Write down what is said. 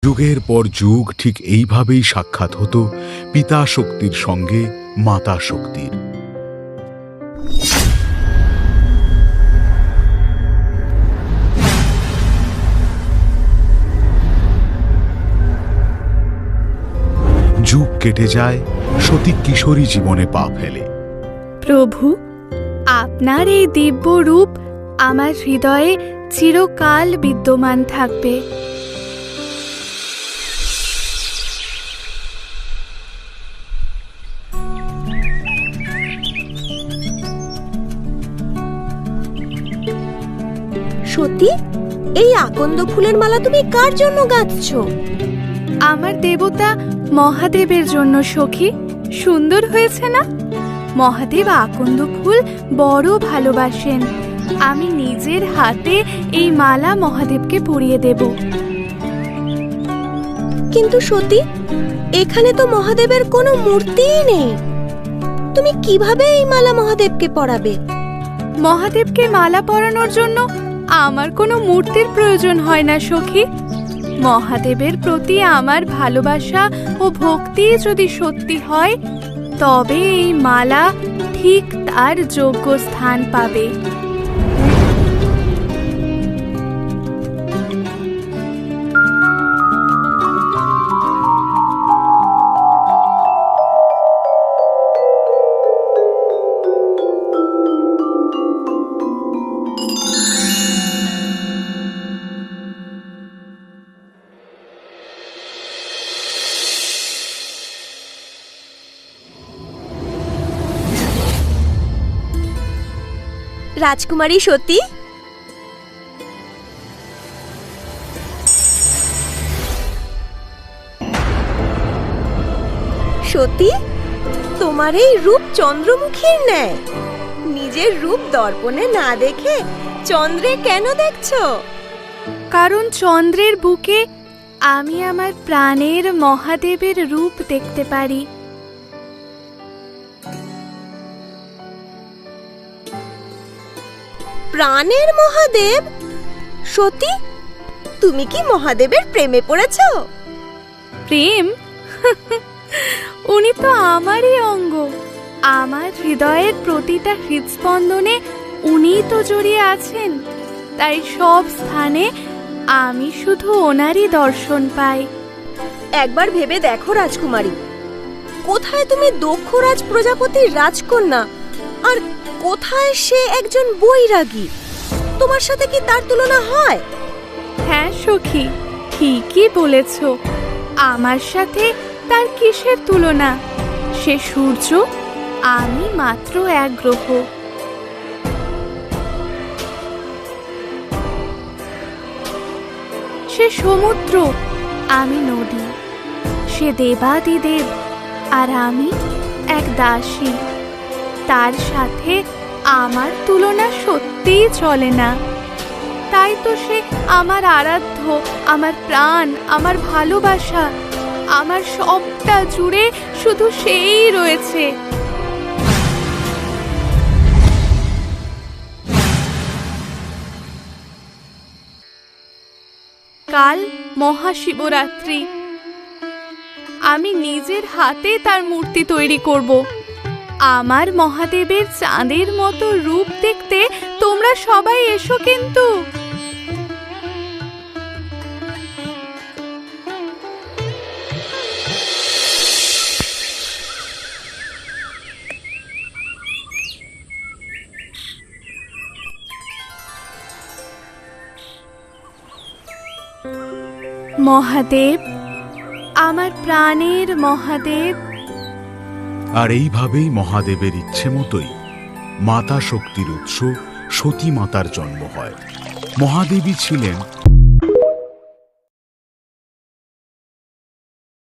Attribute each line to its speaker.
Speaker 1: যুগের পর যুগ ঠিক এইভাবেই সাক্ষাৎ হতো পিতা শক্তির সঙ্গে মাতা শক্তির। যুগ কেটে যায়, সতী কিশোরী জীবনে পা ফেলে।
Speaker 2: প্রভু, আপনার এই দিব্য রূপ আমার হৃদয়ে চিরকাল বিদ্যমান থাকবে।
Speaker 3: সত্যি, এই আকন্দ ফুলের মালা তুমি কার জন্য গাঁথছো?
Speaker 2: আমার দেবতা মহাদেবের জন্য সখী। সুন্দর হয়েছে না? মহাদেব আকন্দ ফুল বড় ভালোবাসেন। আমি নিজের হাতে এই মালা মহাদেবকে পরিয়ে দেব।
Speaker 3: কিন্তু সত্যি, এখানে তো মহাদেবের কোনো মূর্তিই নেই। তুমি কিভাবে এই মালা মহাদেবকে পরাবে?
Speaker 2: মহাদেবকে মালা পরানোর জন্য আমার কোনো মূর্তির প্রয়োজন হয় না সখী। মহাদেবের প্রতি আমার ভালোবাসা ও ভক্তি যদি সত্যি হয়, তবে এই মালা ঠিক তার যোগ্য স্থান পাবে।
Speaker 3: রাজকুমারী সতী, সতী, তোমার এই রূপ চন্দ্রমুখীর ন্যায়। নিজের রূপ দর্পণে না দেখে চন্দ্রে কেন দেখছো?
Speaker 2: কারণ চন্দ্রের বুকে আমি আমার প্রাণের মহাদেবের রূপ দেখতে পারি।
Speaker 3: প্রাণের মহাদেব? সতী, তুমি কি মহাদেবের প্রেমে পড়েছো?
Speaker 2: প্রেম? উনি তো আমারই অঙ্গ। আমার হৃদয়ের প্রতিটা হৃদস্পন্দনে উনিই তো জড়িয়ে আছেন। তাই সব স্থানে আমি শুধু ওনারই দর্শন পাই।
Speaker 3: একবার ভেবে দেখো রাজকুমারী, কোথায় তুমি দক্ষরাজ প্রজাপতির রাজকন্যা, আর কোথায় সে একজন বৈরাগী? তোমার সাথে কি তার তুলনা হয়?
Speaker 2: হ্যাঁ সখী, ঠিকই বলেছ। আমার সাথে তার কিসের তুলনা? সে সূর্য, আমি মাত্র এক গ্রহ। সে সমুদ্র, আমি নদী। সে দেবাদিদেব, আর আমি এক দাসী। তার সাথে আমার তুলনা সত্যিই চলে না। তাই তো সে আমার আরাধ্য, আমার প্রাণ, আমার ভালোবাসা। আমার সবটা জুড়ে শুধু সেই রয়েছে। কাল মহাশিবরাত্রি। আমি নিজের হাতে তার মূর্তি তৈরি করব। আমার মহাদেবের চাঁদের মতো রূপ দেখতে তোমরা সবাই এসো কিন্তু। মহাদেব, আমার প্রাণের মহাদেব।
Speaker 1: আর এইভাবেই মহাদেবের ইচ্ছে মতোই মাতা শক্তির উৎস সতী মাতার জন্ম হয়। মহাদেবী ছিলেন